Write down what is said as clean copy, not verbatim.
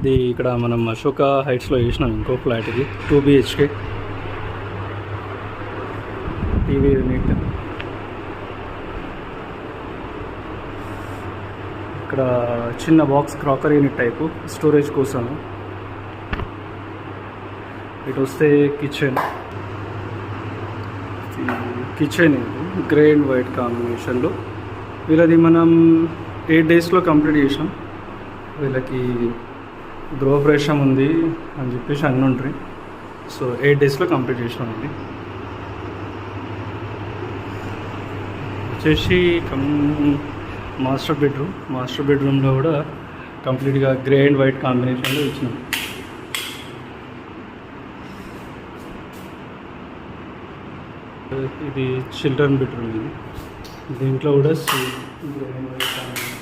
ఇది ఇక్కడ మనం అశోక హైట్స్లో చేసినాం ఇంకో ఫ్లాట్. ఇది 2 BHK టీవీ యూనిట్. ఇక్కడ చిన్న box crockery unit type storage కోసం. ఇటు వస్తే కిచెన్ ఇది గ్రే అండ్ వైట్ కాంబినేషన్లో. వీళ్ళది మనం 8 డేస్లో కంప్లీట్ చేసాం. వీళ్ళకి గృహప్రవేశం ఉంది అని చెప్పేసి అన్నీ ఉంటాయి. సో 8 డేస్లో కంప్లీట్ చేసినాం. ఇది వచ్చేసి మాస్టర్ బెడ్రూమ్లో కూడా కంప్లీట్గా గ్రే అండ్ వైట్ కాంబినేషన్లో ఇచ్చినాం. ఇది చిల్డ్రన్ బెడ్రూమ్. ఇది దీంట్లో కూడా గ్రే అండ్ వైట్ కాంబినేషన్.